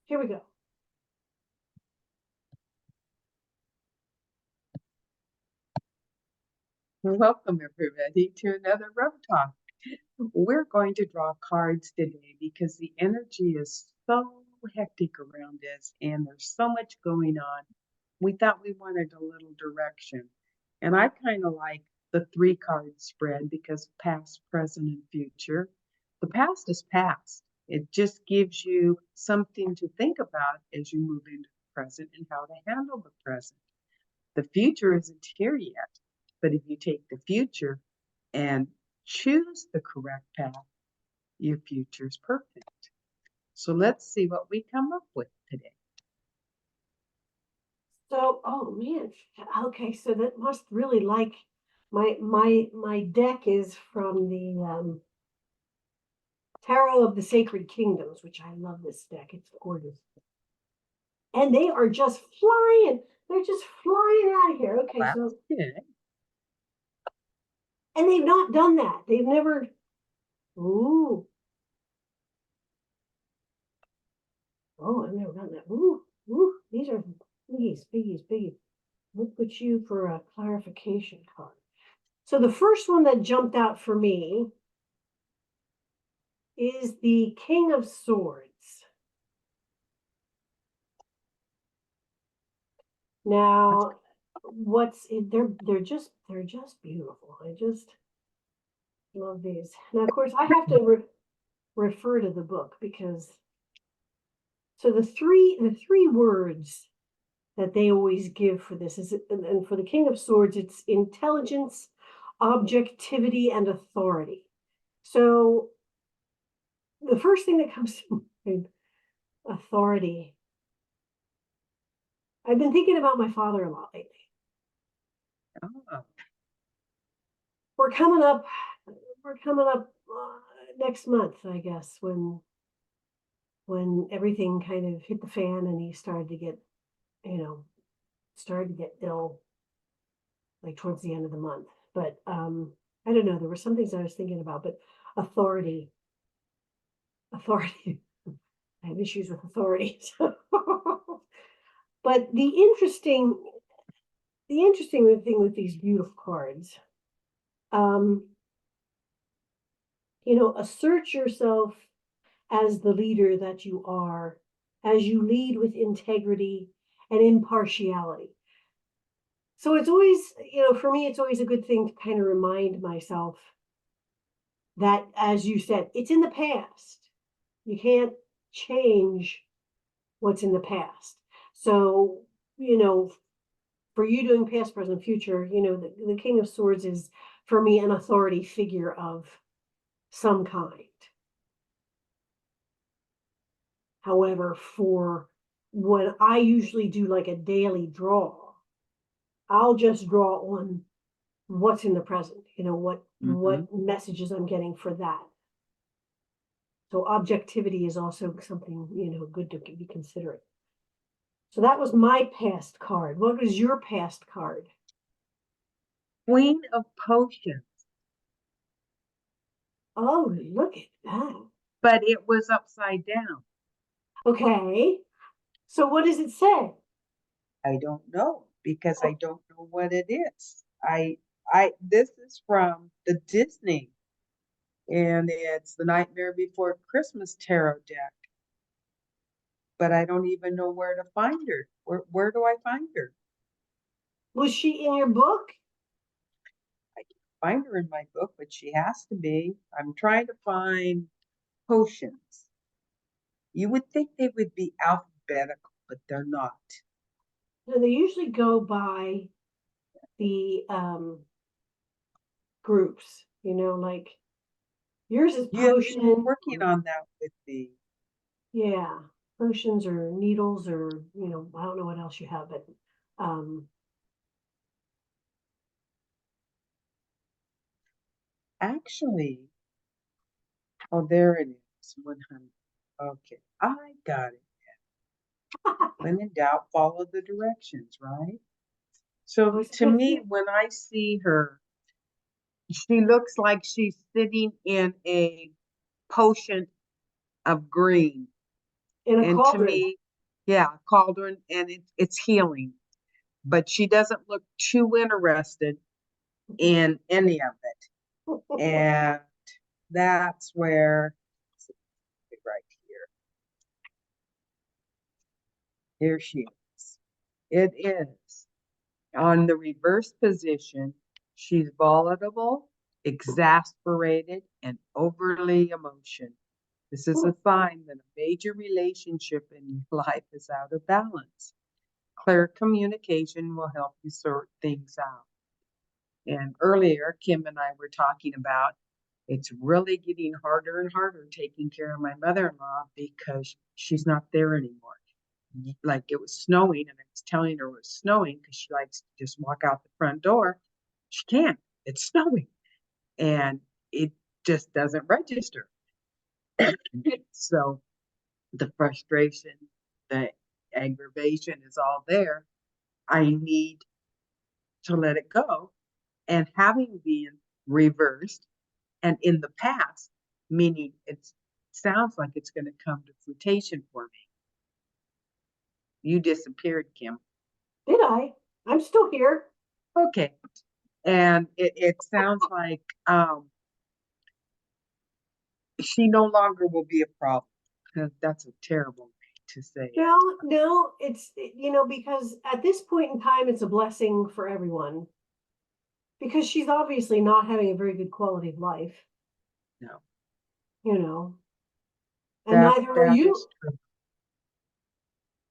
Here we go. Welcome, everybody, to another Rev Talk. We're going to draw cards today because the energy is so hectic around us and there's so much going on. We thought we wanted a little direction. And I kind of like the 3-card spread because past, present, and future. The past is past. It just gives you something to think about as you move into the present and how to handle the present. The future isn't here yet, but if you take the future and choose the correct path, your future is perfect. So let's see what we come up with today. So, oh man, okay. So that must really like my deck is from the Tarot of the Sacred Kingdoms, which I love this deck. It's gorgeous, and they are just flying. They're just flying out of here. Okay, so Good. and they've not done that. They've never. Ooh. Oh, I've never done that. Ooh, ooh. These are biggies, biggies, biggies. We'll put you for a clarification card. So the first one that jumped out for me is the King of Swords. Now, they're just beautiful. I just love these. Now, of course, I have to refer to the book because so the three words that they always give for this is, and for the King of Swords, it's intelligence, objectivity, and authority. So the first thing that comes to mind, authority. I've been thinking about my father a lot lately. Oh, We're coming up next month, I guess, when everything kind of hit the fan and he started to get, ill like towards the end of the month. But I don't know, there were some things I was thinking about, but authority. I have issues with authority. But the interesting thing with these beautiful cards, assert yourself as the leader that you are, as you lead with integrity and impartiality. So it's always, for me, it's always a good thing to kind of remind myself that, as you said, it's in the past. You can't change what's in the past. So, for you doing past, present, future, the King of Swords is, for me, an authority figure of some kind. However, for when I usually do like a daily draw, I'll just draw on what's in the present, what messages I'm getting for that. So objectivity is also something, good to be considering. So that was my past card. What was your past card? Queen of Potions. Oh, look at that. But it was upside down. Okay. So what does it say? I don't know because I don't know what it is. This is from the Disney, and it's the Nightmare Before Christmas tarot deck. But I don't even know where to find her. Where do I find her? Was she in your book? I can't find her in my book, but she has to be. I'm trying to find potions. You would think they would be alphabetical, but they're not. No, they usually go by the groups, like yours is potion. You're working on that with me. Yeah, potions or needles or, I don't know what else you have, but Actually, oh, there it is, 100. Okay, I got it. When in doubt, follow the directions, right? So to me, when I see her, she looks like she's sitting in a potion of green. In a And to cauldron. me, yeah, cauldron, and it's healing. But she doesn't look too interested in any of it. And that's where, right here, here she is. It is. On the reverse position, she's volatile, exasperated, and overly emotional. This is a sign that a major relationship in your life is out of balance. Clear communication will help you sort things out. And earlier, Kim and I were talking about it's really getting harder and harder taking care of my mother-in-law because she's not there anymore. Like it was snowing, and I was telling her it was snowing because she likes to just walk out the front door. She can't. It's snowing. And it just doesn't register. So the frustration, the aggravation is all there. I need to let it go. And having been reversed and in the past, meaning it sounds like it's going to come to fruition for me. You disappeared, Kim. Did I? I'm still here. Okay. And it sounds like she no longer will be a problem. That's a terrible way to say it. No, it's, because at this point in time, it's a blessing for everyone. Because she's obviously not having a very good quality of life, No, and neither are that you, is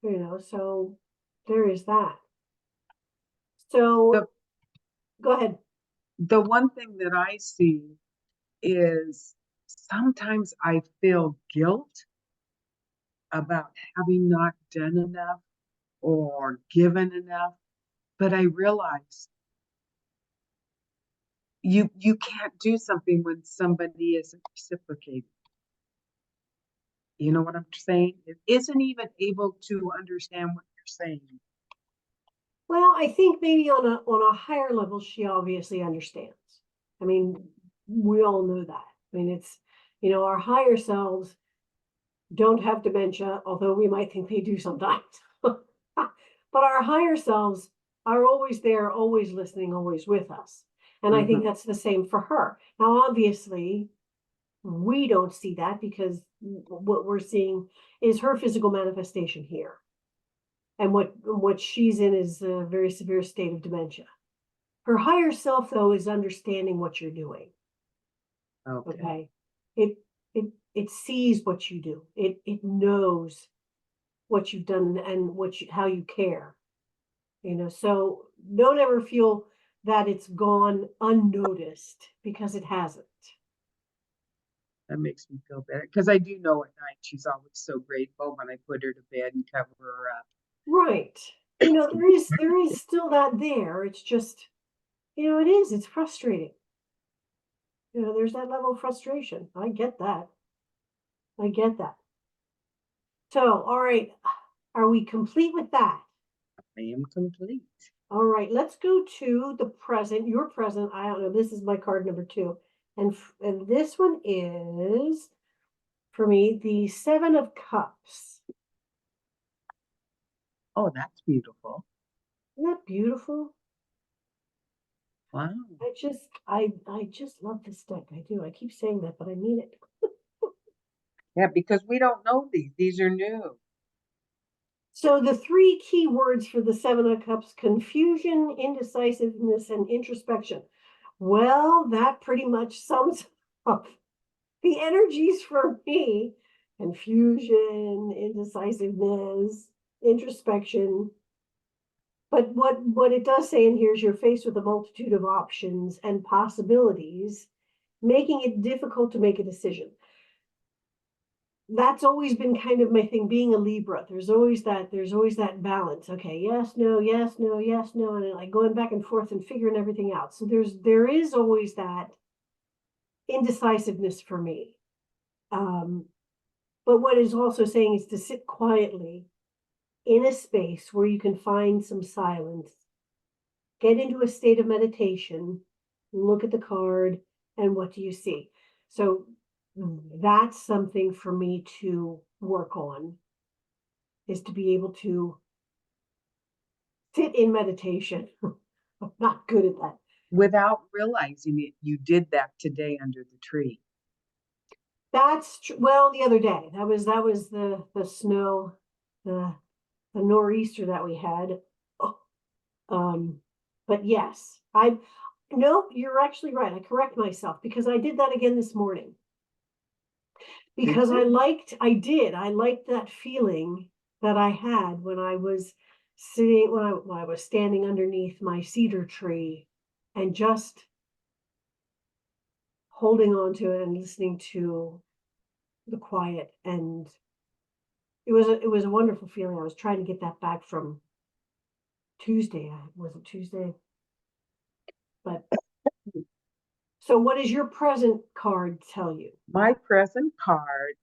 true. so there is that. So The go ahead. the one thing that I see is sometimes I feel guilt about having not done enough or given enough, but I realize you can't do something when somebody isn't reciprocating. You know what I'm saying? It isn't even able to understand what you're saying. Well, I think maybe on a higher level, she obviously understands. I mean, we all know that. I mean, it's, our higher selves don't have dementia, although we might think they do sometimes. But our higher selves are always there, always listening, always with us. And I think that's the same for her. Now, obviously, we don't see that because what we're seeing is her physical manifestation here. And what she's in is a very severe state of dementia. Her higher self, though, is understanding what you're doing. Okay. It it sees what you do. It knows what you've done and how you care. So don't ever feel that it's gone unnoticed, because it hasn't. That makes me feel better because I do know at night she's always so grateful when I put her to bed and cover her up. Right. There is still that there. It's just, it's frustrating. There's that level of frustration. I get that. I get that. So, all right. Are we complete with that? I am complete. All right, let's go to the present, your present. I don't know. This is my card number 2. And this one is, for me, the 7 of Cups. Oh, that's beautiful. Isn't that beautiful? Wow. I just love this deck. I do. I keep saying that, but I mean it. Yeah, because we don't know these. These are new. So the 3 key words for the 7 of Cups: confusion, indecisiveness, and introspection. Well, that pretty much sums up the energies for me: confusion, indecisiveness, introspection. But what it does say in here is you're faced with a multitude of options and possibilities, making it difficult to make a decision. That's always been kind of my thing, being a Libra. There's always that balance. Okay, yes, no, yes, no, yes, no, and like going back and forth and figuring everything out. So there is always that indecisiveness for me. But what is also saying is to sit quietly in a space where you can find some silence, get into a state of meditation, look at the card, and what do you see? So that's something for me to work on. is to be able to sit in meditation. I'm not good at that. Without realizing it, you did that today under the tree. That's true. Well, the other day, that was the snow, the nor'easter that we had. But yes, no, you're actually right. I correct myself because I did that again this morning. Because I liked that feeling that I had when I was sitting, when I was standing underneath my cedar tree and just holding on to it and listening to the quiet. And it was a wonderful feeling. I was trying to get that back from Tuesday. Was it Tuesday? But so what does your present card tell you? My present card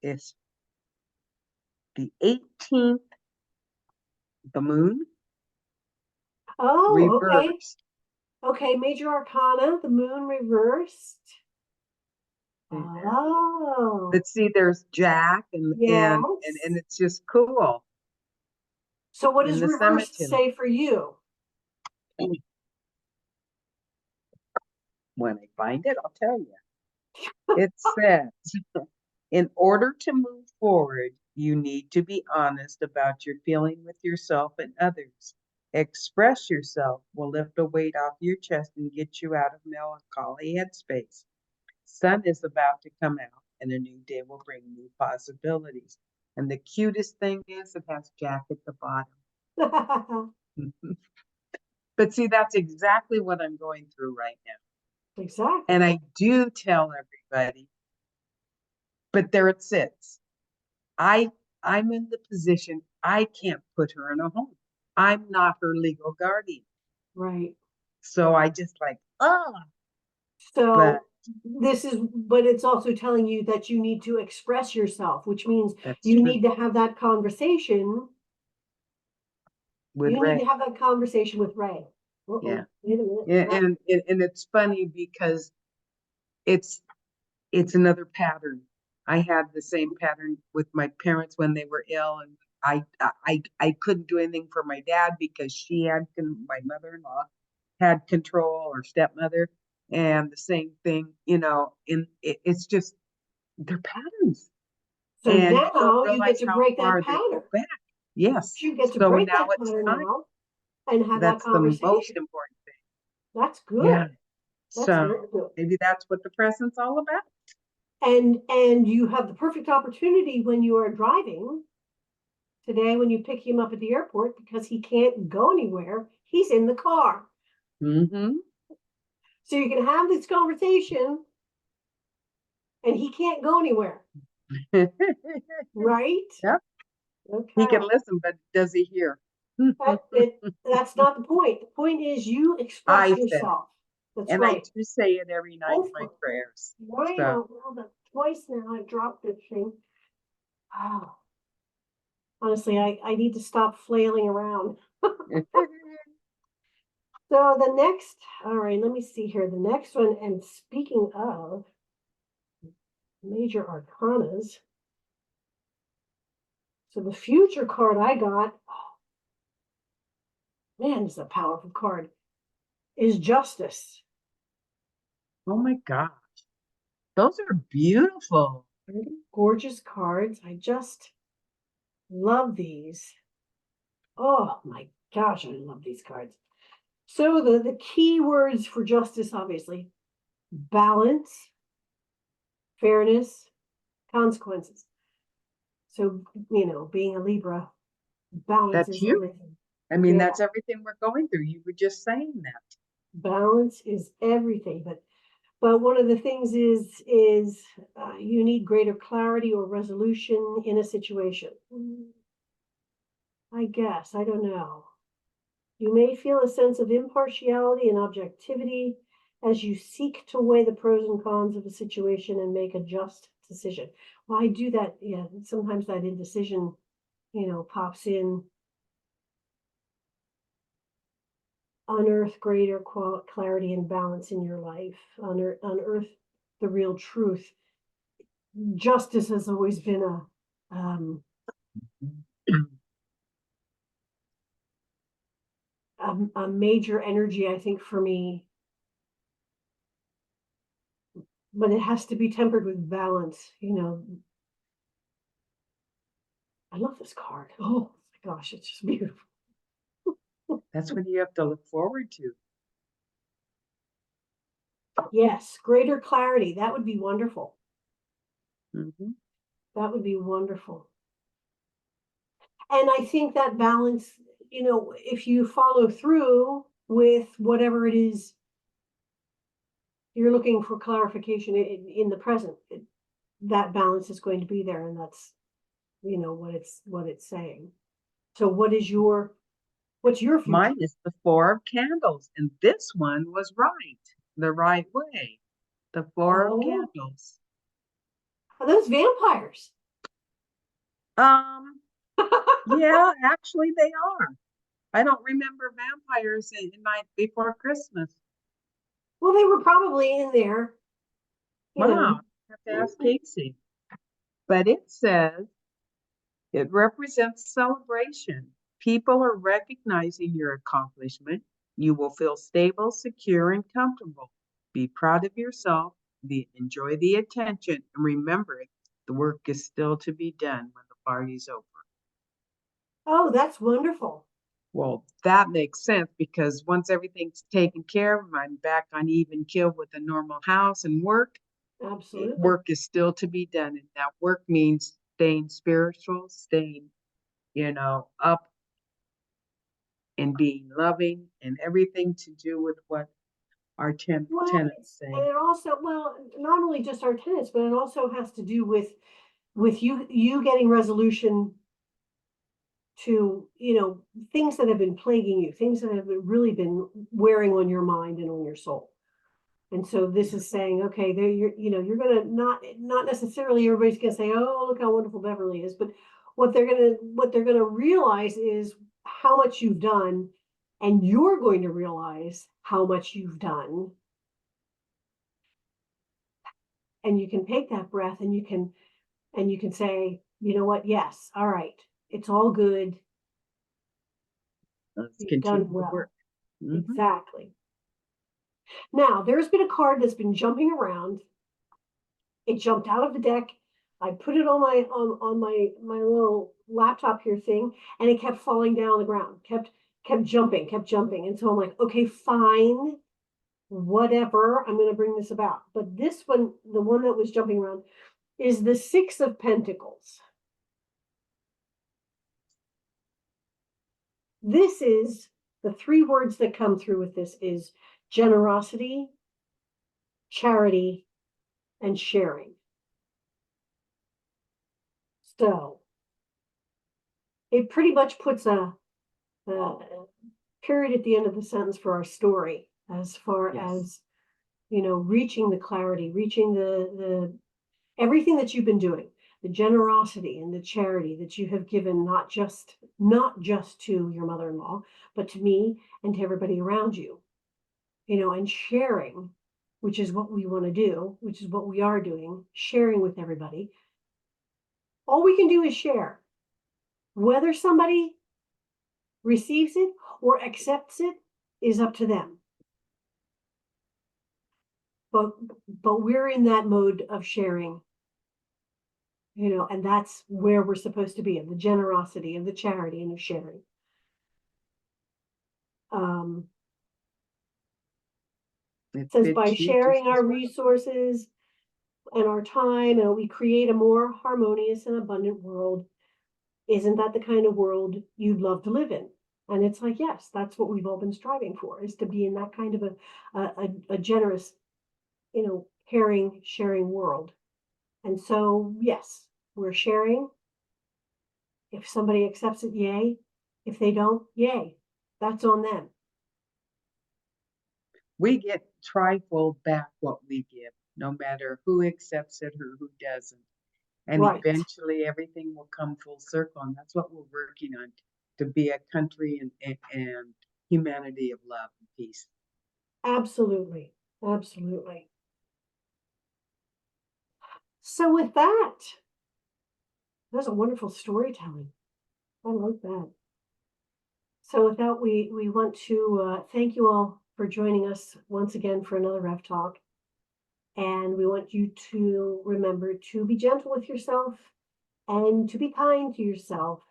is the 18th, the moon, Oh, okay. reversed. Okay, major arcana, the moon reversed. Oh, But see, there's Jack yes. and it's just cool So what in does the reversed cemetery. say for you? When I find it, I'll tell you. It says, in order to move forward, you need to be honest about your feeling with yourself and others. Express yourself will lift a weight off your chest and get you out of melancholy headspace. Sun is about to come out and a new day will bring new possibilities. And the cutest thing is it has Jack at the bottom. But see, that's exactly what I'm going through right now. Exactly. And I do tell everybody, but there it sits. I'm in the position I can't put her in a home. I'm not her legal guardian. Right. So I just like, So but but it's also telling you that you need to express yourself, which means that's you true need to have that conversation. with You need Ray. to have that conversation with Ray. Yeah. Wait a minute. Yeah, and it's funny because it's another pattern. I had the same pattern with my parents when they were ill, and I couldn't do anything for my dad because she had my mother-in-law had control, or stepmother, and the same thing, it's just they're patterns, So and you don't now you get realize to how break that far they pattern. go back. Yes, You get to so break now that it's pattern time. now and have that That's the most conversation. important thing. That's Yeah. good. That's So very good. maybe that's what the present's all about. And you have the perfect opportunity when you are driving today, when you pick him up at the airport, because he can't go anywhere. He's in the car. Mm-hmm. So you can have this conversation and he can't go anywhere. Right? Yep. Okay. He can listen, but does he hear? That's not the point. The point is you express I said it. yourself. That's And right. I do say it every night in my Over. prayers. Why So not? Well, twice now I've dropped this thing. Oh, honestly, I need to stop flailing around. So the next, all right, let me see here. The next one, and speaking of major arcanas, so the future card I got, oh, man, it's a powerful card, is Justice. oh my gosh. Those are beautiful. Gorgeous cards. I just love these. Oh my gosh, I love these cards. So the key words for justice, obviously, balance, fairness, consequences. So, being a Libra, balance That's is you. everything. I mean, Yeah, that's everything we're going through. You were just saying that. balance is everything. But one of the things is you need greater clarity or resolution in a situation. I guess, I don't know. You may feel a sense of impartiality and objectivity as you seek to weigh the pros and cons of a situation and make a just decision. Well, I do that. Yeah, sometimes that indecision, pops in. Unearth greater clarity and balance in your life. Unearth the real truth. Justice has always been a major energy, I think, for me, but it has to be tempered with balance. I love this card. Oh my gosh, it's just beautiful. That's what you have to look forward to. Yes, greater clarity. That would be wonderful. Hmm. That would be wonderful. And I think that balance, if you follow through with whatever it is you're looking for clarification in the present, that balance is going to be there, and that's what it's saying. So what's your future? Mine is the Four of Candles, and this one was the right way. The Four of Oh, Candles. are those vampires? Um, yeah, actually they are. I don't remember vampires in Night Before Christmas. Well, they were probably in there, you Wow, know. I have to ask Casey. But it says it represents celebration. People are recognizing your accomplishment. You will feel stable, secure, and comfortable. Be proud of yourself. Enjoy the attention, and remember the work is still to be done when the party's over. Oh, that's wonderful. Well, that makes sense because once everything's taken care of, I'm back on even keel with a normal house and work. Absolutely. Work is still to be done, and that work means staying spiritual, staying, up and being loving, and everything to do with what our Well, tenants and say. it also, not only just our tenants, but it also has to do with you getting resolution to, things that have been plaguing you, things that have really been wearing on your mind and on your soul. And so this is saying, okay, there you're gonna not necessarily everybody's gonna say, oh, look how wonderful Beverly is, but what they're gonna realize is how much you've done, and you're going to realize how much you've done, and you can take that breath and you can say, you know what, yes, all right, it's all good, Let's you've continue done the well. work. Hmm. Exactly. Now, there's been a card that's been jumping around. It jumped out of the deck. I put it on my little laptop here thing, and it kept falling down on the ground. Kept jumping. And so I'm like, okay, fine, whatever. I'm going to bring this about. But this one, the one that was jumping around, is the Six of Pentacles. This is the three words that come through with this is generosity, charity, and sharing. So it pretty much puts a period at the end of the sentence for our story, as far Yes. as reaching the clarity, reaching the everything that you've been doing, the generosity and the charity that you have given, not just to your mother-in-law, but to me and to everybody around you, and sharing, which is what we want to do, which is what we are doing, sharing with everybody. All we can do is share. Whether somebody receives it or accepts it is up to them. But we're in that mode of sharing, and that's where we're supposed to be, in the generosity and the charity and the sharing. It Says by fits you just sharing as our well. resources and our time, and we create a more harmonious and abundant world. Isn't that the kind of world you'd love to live in? And it's like, yes, that's what we've all been striving for, is to be in that kind of a generous, caring, sharing world. And so, yes, we're sharing. If somebody accepts it, yay. If they don't, yay. That's on them. We get trifold back what we give, no matter who accepts it or who doesn't. And Right. eventually everything will come full circle. And that's what we're working on, to be a country and humanity of love and peace. Absolutely. Absolutely. So with that's a wonderful storytelling. I like that. So with that, we want to thank you all for joining us once again for another Rev Talk. And we want you to remember to be gentle with yourself and to be kind to yourself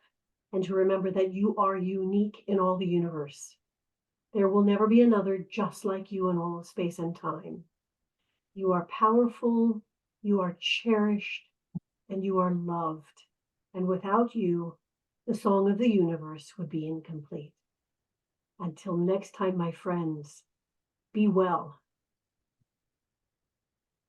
and to remember that you are unique in all the universe. There will never be another just like you in all of space and time. You are powerful, you are cherished, and you are loved. And without you, the song of the universe would be incomplete. Until next time, my friends, be well.